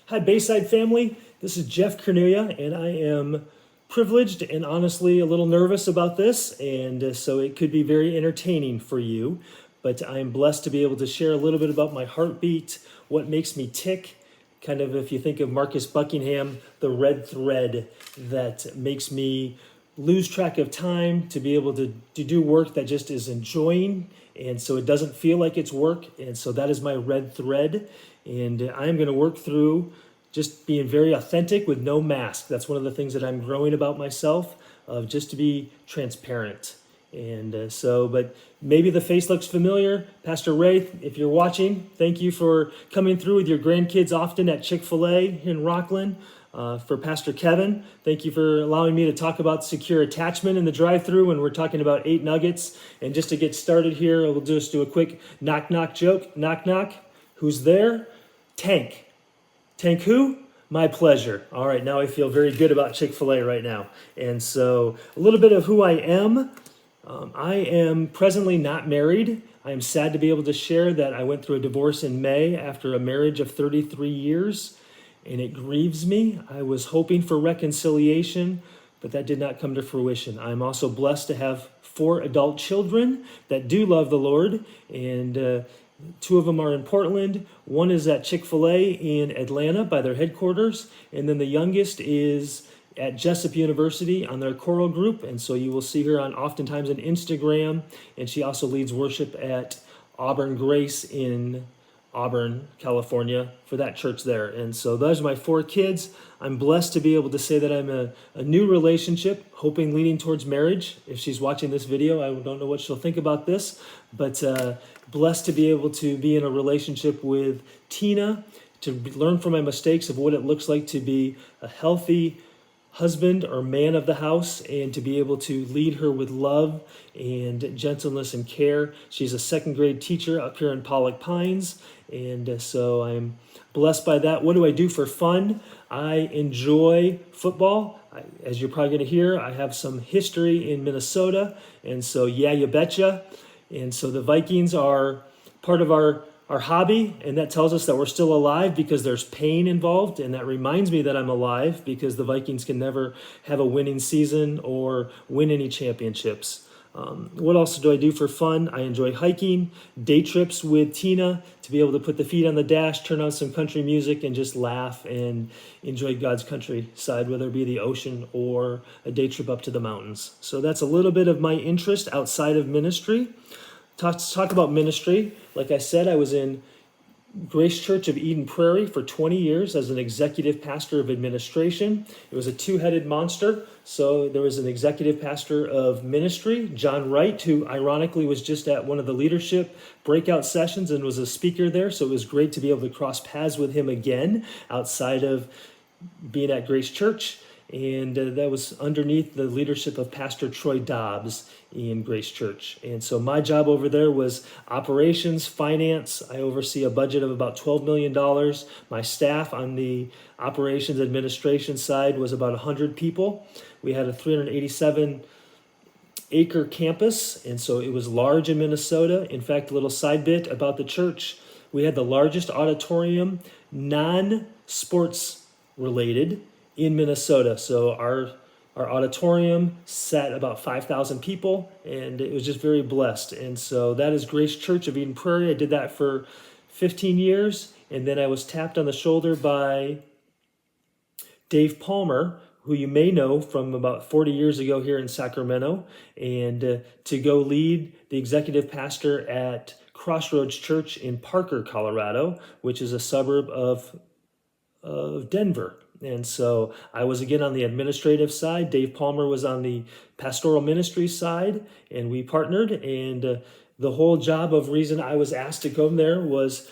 Hi, Bayside family. This is Jeff Cornelia, and I am privileged and honestly a little nervous about this, and so it could be very entertaining for you. But I am blessed to be able to share a little bit about my heartbeat, what makes me tick, kind of if you think of Marcus Buckingham, the red thread that makes me lose track of time to be able to do work that just is enjoying, and so it doesn't feel like it's work, and so that is my red thread. And I'm going to work through just being very authentic with no mask. That's one of the things that I'm growing about myself, of just to be transparent. And but maybe the face looks familiar. Pastor Ray, if you're watching, thank you for coming through with your grandkids often at Chick-fil-A in Rockland. For Pastor Kevin, thank you for allowing me to talk about secure attachment in the drive-thru when we're talking about 8 nuggets. And just to get started here, we'll just do a quick knock-knock joke. Knock, knock. Who's there? Tank. Tank who? My pleasure. All right, now I feel very good about Chick-fil-A right now. And so a little bit of who I am. I am presently not married. I am sad to be able to share that I went through a divorce in May after a marriage of 33 years, and it grieves me. I was hoping for reconciliation, but that did not come to fruition. I'm also blessed to have 4 adult children that do love the Lord, and 2 of them are in Portland. One is at Chick-fil-A in Atlanta by their headquarters, and then the youngest is at Jessup University on their choral group, and so you will see her on oftentimes on Instagram, and she also leads worship at Auburn Grace in Auburn, California, for that church there. And so those are my 4 kids. I'm blessed to be able to say that I'm a new relationship, hoping leaning towards marriage. If she's watching this video, I don't know what she'll think about this, but blessed to be able to be in a relationship with Tina, to learn from my mistakes of what it looks like to be a healthy husband or man of the house, and to be able to lead her with love and gentleness and care. She's a 2nd grade teacher up here in Pollock Pines, and so I'm blessed by that. What do I do for fun? I enjoy football. As you're probably going to hear, I have some history in Minnesota, and so yeah, you betcha. And so the Vikings are part of our hobby, and that tells us that we're still alive because there's pain involved, and that reminds me that I'm alive because the Vikings can never have a winning season or win any championships. What else do I do for fun? I enjoy hiking, day trips with Tina, to be able to put the feet on the dash, turn on some country music, and just laugh and enjoy God's countryside, whether it be the ocean or a day trip up to the mountains. So that's a little bit of my interest outside of ministry. Talk about ministry. Like I said, I was in Grace Church of Eden Prairie for 20 years as an executive pastor of administration. It was a 2-headed monster. So there was an executive pastor of ministry, John Wright, who ironically was just at one of the leadership breakout sessions and was a speaker there. So it was great to be able to cross paths with him again outside of being at Grace Church. And that was underneath the leadership of Pastor Troy Dobbs in Grace Church. And so my job over there was operations, finance. I oversee a budget of about $12 million. My staff on the operations administration side was about 100 people. We had a 387-acre campus, and so it was large in Minnesota. In fact, a little side bit about the church, we had the largest auditorium, non-sports related, in Minnesota. So our auditorium sat about 5,000 people, and it was just very blessed. And so that is Grace Church of Eden Prairie. I did that for 15 years, and then I was tapped on the shoulder by Dave Palmer, who you may know from about 40 years ago here in Sacramento, and to go lead the executive pastor at Crossroads Church in Parker, Colorado, which is a suburb of Denver. And so I was again on the administrative side. Dave Palmer was on the pastoral ministry side, and we partnered. And the whole job of reason I was asked to come there was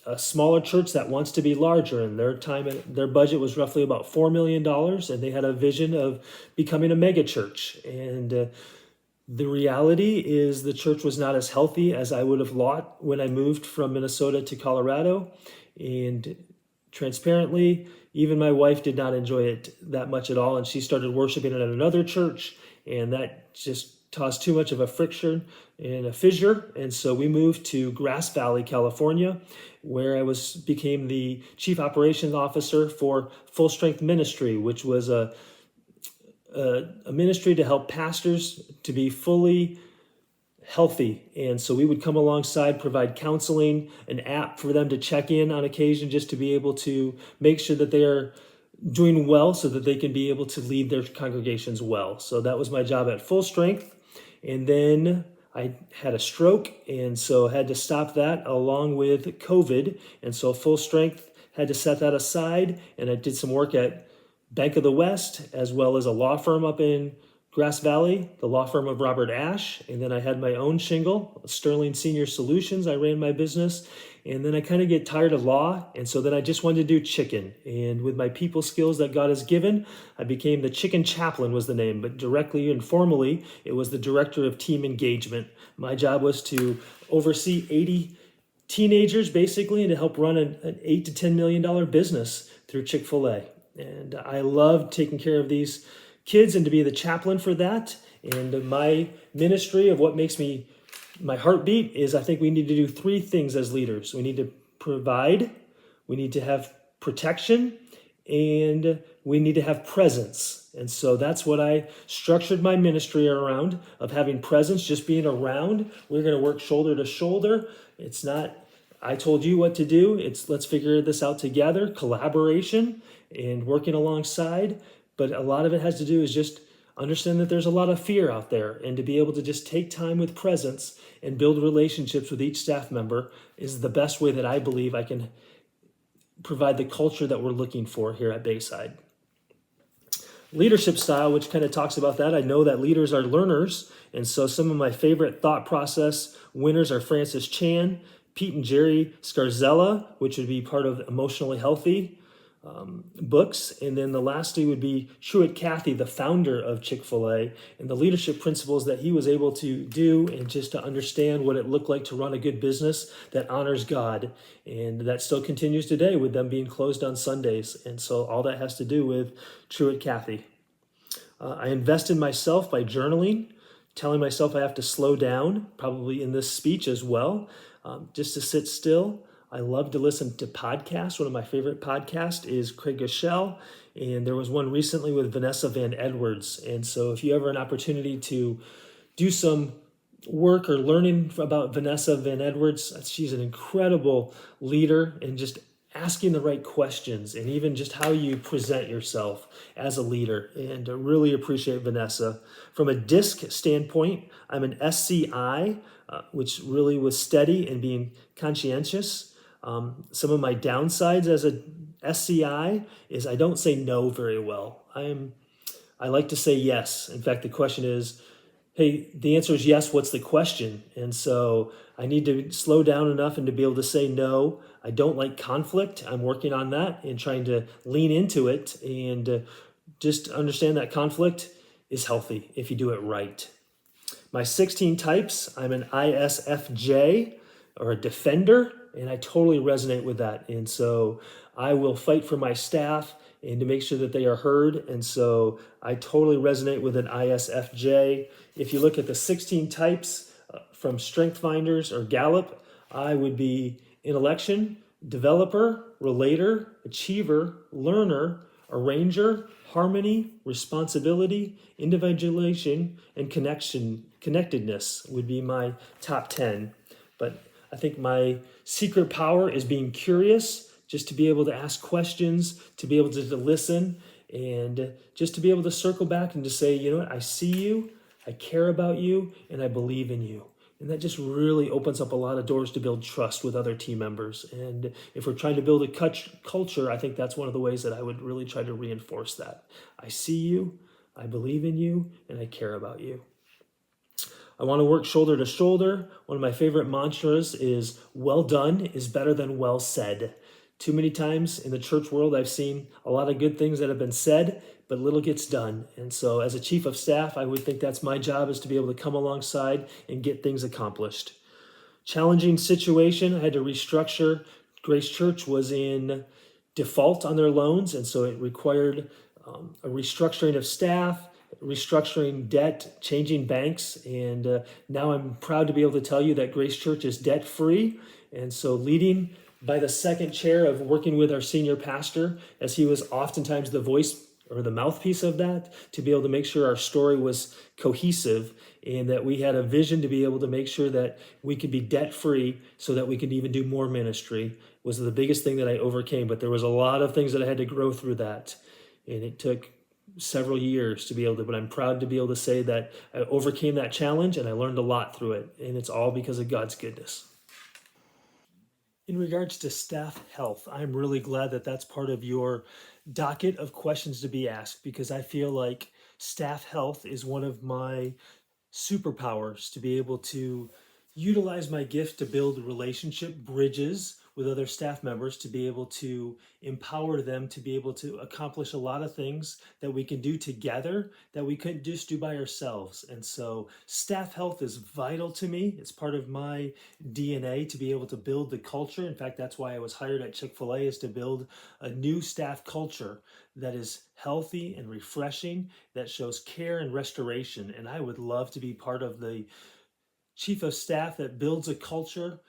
a smaller church that wants to be larger. And their budget was roughly about $4 million, and they had a vision of becoming a mega church. And the reality is the church was not as healthy as I would have thought when I moved from Minnesota to Colorado. And transparently, even my wife did not enjoy it that much at all, and she started worshiping at another church, and that just caused too much of a friction and a fissure. And so we moved to Grass Valley, California, where I became the chief operations officer for Full Strength Ministry, which was a ministry to help pastors to be fully healthy. And so we would come alongside, provide counseling, an app for them to check in on occasion, just to be able to make sure that they are doing well so that they can be able to lead their congregations well. So that was my job at Full Strength. And then I had a stroke, and so had to stop that along with COVID. And so Full Strength had to set that aside, and I did some work at Bank of the West, as well as a law firm up in Grass Valley, the law firm of Robert Ash. And then I had my own shingle, Sterling Senior Solutions. I ran my business. And then I kind of get tired of law. And so then I just wanted to do chicken. And with my people skills that God has given, I became the chicken chaplain was the name. But directly and formally, it was the director of team engagement. My job was to oversee 80 teenagers basically, and to help run an $8 to $10 million business through Chick-fil-A. And I loved taking care of these kids and to be the chaplain for that. And my ministry of what makes me my heartbeat is, I think we need to do three things as leaders. We need to provide, we need to have protection, and we need to have presence. And so that's what I structured my ministry around, of having presence, just being around. We're going to work shoulder to shoulder. It's not, I told you what to do. It's let's figure this out together, collaboration and working alongside. But a lot of it has to do is just understand that there's a lot of fear out there, and to be able to just take time with presence and build relationships with each staff member is the best way that I believe I can provide the culture that we're looking for here at Bayside. Leadership style, which kind of talks about that. I know that leaders are learners, and so some of my favorite thought process winners are Francis Chan, Pete and Jerry Scarzella, which would be part of Emotionally Healthy books. And then the last two would be Truett Cathy, the founder of Chick-fil-A, and the leadership principles that he was able to do, and just to understand what it looked like to run a good business that honors God. And that still continues today with them being closed on Sundays. And so all that has to do with Truett Cathy. I invest in myself by journaling, telling myself I have to slow down, probably in this speech as well, just to sit still. I love to listen to podcasts. One of my favorite podcasts is Craig Gashel, and there was one recently with Vanessa Van Edwards. And so if you ever an opportunity to do some work or learning about Vanessa Van Edwards, she's an incredible leader, and just asking the right questions, and even just how you present yourself as a leader. And I really appreciate Vanessa. From a DISC standpoint, I'm an SCI, which really was steady and being conscientious. Some of my downsides as a SCI is I don't say no very well. I like to say yes. In fact, the question is, hey, the answer is yes, what's the question? And so I need to slow down enough and to be able to say no. I don't like conflict. I'm working on that and trying to lean into it, and just understand that conflict is healthy if you do it right. My 16 types, I'm an ISFJ, or a defender, and I totally resonate with that. And so I will fight for my staff and to make sure that they are heard. And so I totally resonate with an ISFJ. If you look at the 16 types from Strength Finders or Gallup, I would be intellection, developer, relator, achiever, learner, arranger, harmony, responsibility, individuation, and connectedness would be my top 10. But I think my secret power is being curious, just to be able to ask questions, to be able to listen, and just to be able to circle back and to say, you know what, I see you, I care about you, and I believe in you. And that just really opens up a lot of doors to build trust with other team members. And if we're trying to build a culture, I think that's one of the ways that I would really try to reinforce that. I see you, I believe in you, and I care about you. I want to work shoulder to shoulder. One of my favorite mantras is, well done is better than well said. Too many times in the church world, I've seen a lot of good things that have been said, but little gets done. And so as a chief of staff, I would think that's my job, is to be able to come alongside and get things accomplished. Challenging situation, I had to restructure. Grace Church was in default on their loans, and so it required a restructuring of staff, restructuring debt, changing banks, and now I'm proud to be able to tell you that Grace Church is debt free. And so, leading by the second chair of working with our senior pastor, as he was oftentimes the voice or the mouthpiece of that, to be able to make sure our story was cohesive and that we had a vision to be able to make sure that we could be debt free so that we could even do more ministry, was the biggest thing that I overcame. But there was a lot of things that I had to grow through that. And it took several years to be able to, but I'm proud to be able to say that I overcame that challenge and I learned a lot through it. And it's all because of God's goodness. In regards to staff health, I'm really glad that that's part of your docket of questions to be asked, because I feel like staff health is one of my superpowers, to be able to utilize my gift to build relationship bridges with other staff members, to be able to empower them to be able to accomplish a lot of things that we can do together that we couldn't just do by ourselves. And so staff health is vital to me. It's part of my DNA to be able to build the culture. In fact, that's why I was hired at Chick-fil-A, is to build a new staff culture that is healthy and refreshing, that shows care and restoration. And I would love to be part of the chief of staff that builds a culture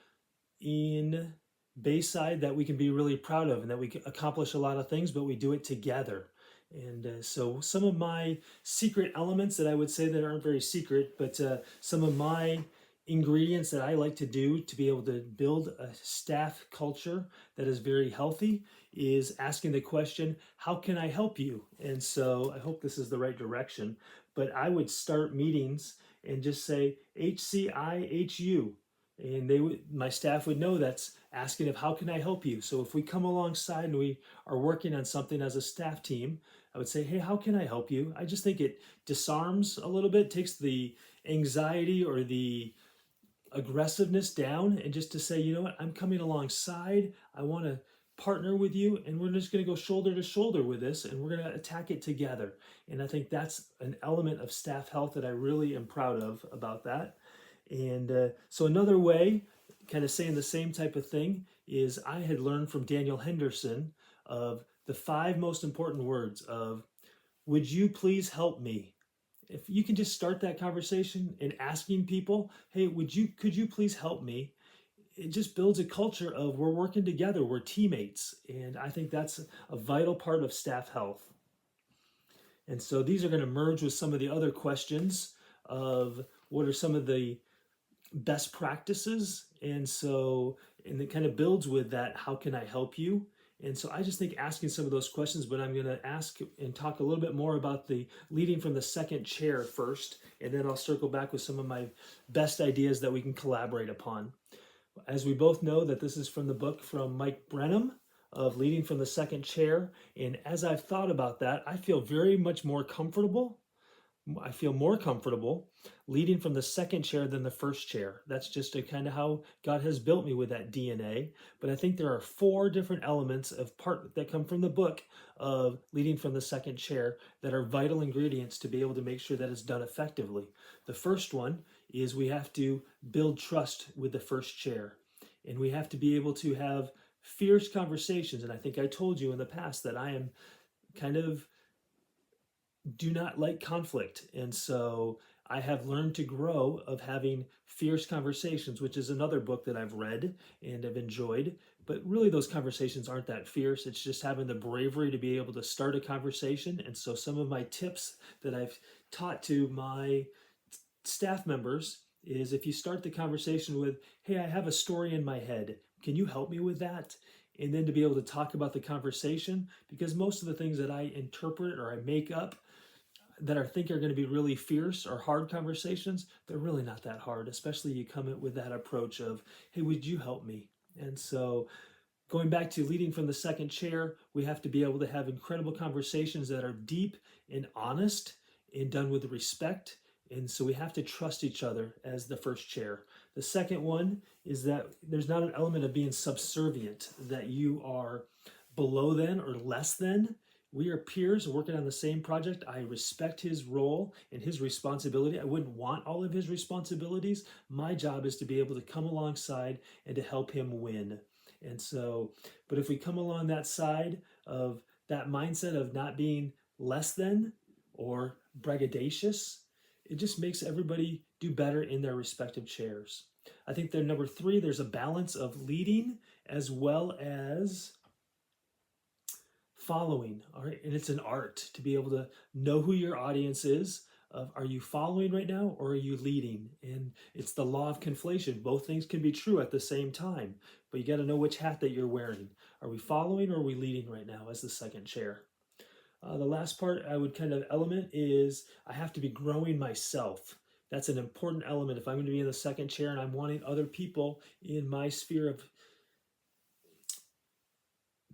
in Bayside that we can be really proud of, and that we can accomplish a lot of things, but we do it together. And so some of my secret elements that I would say that aren't very secret, but some of my ingredients that I like to do to be able to build a staff culture that is very healthy is asking the question, how can I help you? And so I hope this is the right direction, but I would start meetings and just say HCIHU. And they would, my staff would know that's asking of how can I help you. So if we come alongside and we are working on something as a staff team, I would say, hey, how can I help you? I just think it disarms a little bit, takes the anxiety or the aggressiveness down, and just to say, you know what, I'm coming alongside. I want to partner with you, and we're just going to go shoulder to shoulder with this, and we're going to attack it together. And I think that's an element of staff health that I really am proud of about that. And so another way, kind of saying the same type of thing, is I had learned from Daniel Henderson of the 5 most important words of, would you please help me? If you can just start that conversation and asking people, hey, could you please help me? It just builds a culture of we're working together, we're teammates. And I think that's a vital part of staff health. And so these are going to merge with some of the other questions of what are some of the best practices. And so, and it kind of builds with that, how can I help you? And so I just think asking some of those questions, but I'm going to ask and talk a little bit more about the leading from the second chair first, and then I'll circle back with some of my best ideas that we can collaborate upon. As we both know, that this is from the book from Mike Brenham of Leading from the Second Chair. And as I've thought about that, I feel very much more comfortable. I feel more comfortable leading from the second chair than the first chair. That's just a kind of how God has built me with that DNA. But I think there are 4 different elements of part that come from the book of leading from the second chair that are vital ingredients to be able to make sure that it's done effectively. The first one is we have to build trust with the first chair. And we have to be able to have fierce conversations. And I think I told you in the past that I am kind of do not like conflict. And so I have learned to grow of having fierce conversations, which is another book that I've read and have enjoyed. But really, those conversations aren't that fierce. It's just having the bravery to be able to start a conversation. And so, some of my tips that I've taught to my staff members is, if you start the conversation with, hey, I have a story in my head, can you help me with that? And then to be able to talk about the conversation, because most of the things that I interpret or I make up that I think are going to be really fierce or hard conversations, they're really not that hard, especially you come in with that approach of, hey, would you help me? And so going back to leading from the second chair, we have to be able to have incredible conversations that are deep and honest and done with respect. And so we have to trust each other as the first chair. The second one is that there's not an element of being subservient, that you are below than or less than. We are peers working on the same project. I respect his role and his responsibility. I wouldn't want all of his responsibilities. My job is to be able to come alongside and to help him win. And so, but if we come along that side of that mindset of not being less than or braggadocious. It just makes everybody do better in their respective chairs. I think that number three, there's a balance of leading as well as following. All right, and it's an art to be able to know who your audience is. Are you following right now, or are you leading? And it's the law of conflation. Both things can be true at the same time, but you got to know which hat that you're wearing. Are we following, or are we leading right now as the second chair? The last part I would kind of element is I have to be growing myself. That's an important element. If I'm going to be in the second chair and I'm wanting other people in my sphere of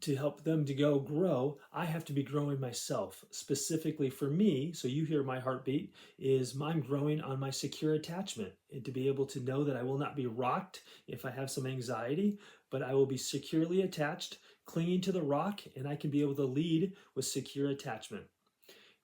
to help them to go grow, I have to be growing myself. Specifically for me, so you hear my heartbeat, is I'm growing on my secure attachment, and to be able to know that I will not be rocked if I have some anxiety, but I will be securely attached, clinging to the rock, and I can be able to lead with secure attachment.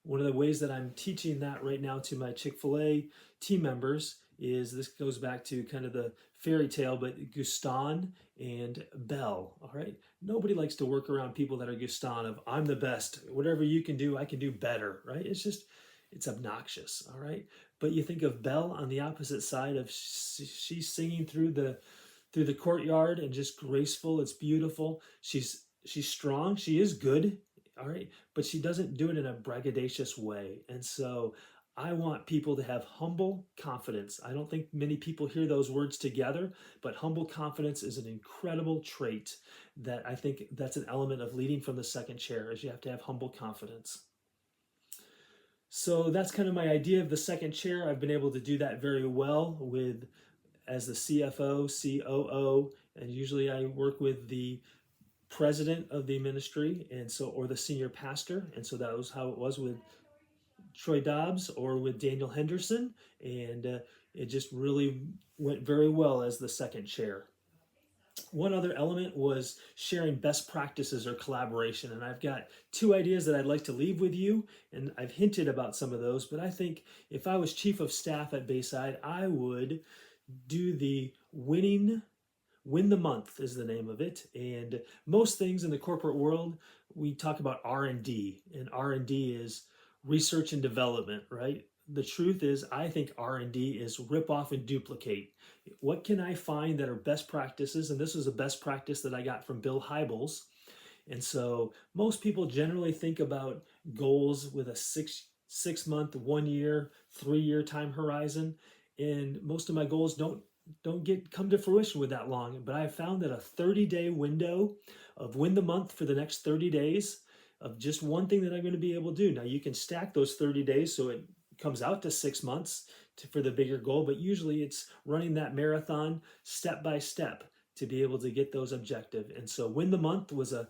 One of the ways that I'm teaching that right now to my Chick-fil-A team members is, this goes back to kind of the fairy tale, but Gaston and Belle, all right? Nobody likes to work around people that are Gaston of, I'm the best. Whatever you can do, I can do better, right? It's obnoxious, all right? But you think of Belle on the opposite side of, she's singing through the courtyard and just graceful. It's beautiful. She's strong. She is good, all right, but she doesn't do it in a braggadocious way. And so I want people to have humble confidence. I don't think many people hear those words together, but humble confidence is an incredible trait that I think that's an element of leading from the second chair, is you have to have humble confidence. So that's kind of my idea of the second chair. I've been able to do that very well with as the CFO, COO, and usually I work with the president of the ministry, and so, or the senior pastor, and so that was how it was with Troy Dobbs or with Daniel Henderson, and it just really went very well as the second chair. One other element was sharing best practices or collaboration, and I've got two ideas that I'd like to leave with you, and I've hinted about some of those, but I think if I was chief of staff at Bayside, I would do the Win the Month is the name of it. And most things in the corporate world, we talk about R&D, and R&D is research and development, right? The truth is, I think R&D is rip off and duplicate. What can I find that are best practices? And this was a best practice that I got from Bill Hybels. And so most people generally think about goals with a six month, 1 year, 3 year time horizon. And most of my goals don't come to fruition with that long, but I found that a 30-day window of win the month for the next 30 days of just one thing that I'm going to be able to do. Now you can stack those 30 days so it comes out to 6 months for the bigger goal, but usually it's running that marathon step by step to be able to get those objectives. And so Win the Month was a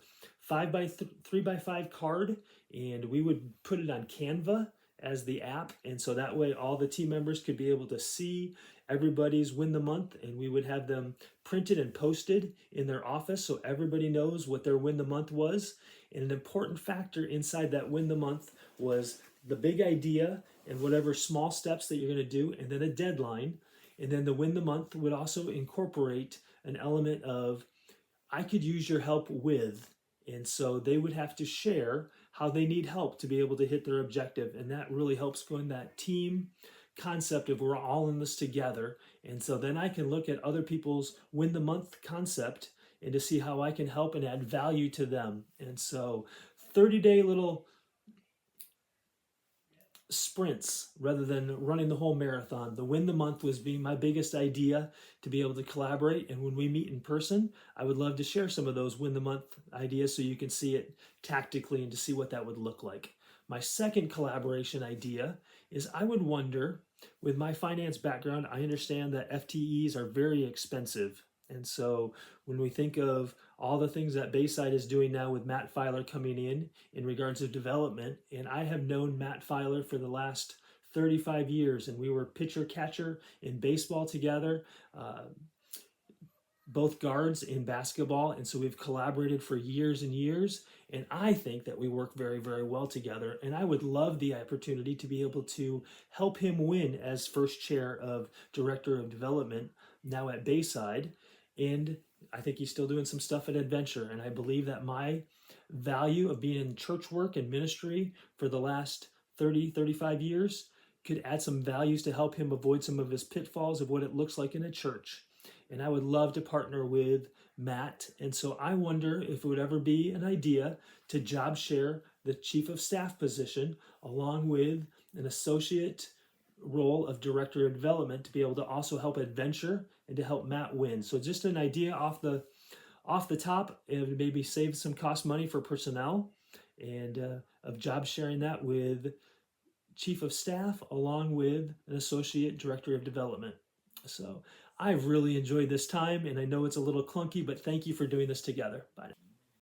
3x5 card, and we would put it on Canva as the app, and so that way all the team members could be able to see everybody's Win the Month, and we would have them printed and posted in their office so everybody knows what their Win the Month was. And an important factor inside that Win the Month was the big idea and whatever small steps that you're going to do, and then a deadline. And then the Win the Month would also incorporate an element of, I could use your help with. And so they would have to share how they need help to be able to hit their objective. And that really helps go in that team concept of we're all in this together. And so then I can look at other people's Win the Month concept and to see how I can help and add value to them. And so 30-day little sprints rather than running the whole marathon. The Win the Month was being my biggest idea to be able to collaborate. And when we meet in person, I would love to share some of those Win the Month ideas so you can see it tactically and to see what that would look like. My second collaboration idea is I would wonder, with my finance background, I understand that FTEs are very expensive. And so when we think of all the things that Bayside is doing now with Matt Filer coming in regards of development, and I have known Matt Filer for the last 35 years, and we were pitcher catcher in baseball together, both guards in basketball, and so we've collaborated for years and years, and I think that we work very, very well together, and I would love the opportunity to be able to help him win as first chair of Director of Development now at Bayside. And I think he's still doing some stuff at Adventure. And I believe that my value of being in church work and ministry for the last 30, 35 years, could add some values to help him avoid some of his pitfalls of what it looks like in a church. And I would love to partner with Matt. And so I wonder if it would ever be an idea to job share the chief of staff position along with an associate role of director of development to be able to also help adventure and to help Matt win. So just an idea off the top, and maybe save some cost money for personnel, and of job sharing that with chief of staff along with an associate director of development. So I've really enjoyed this time, and I know it's a little clunky, but thank you for doing this together. Bye.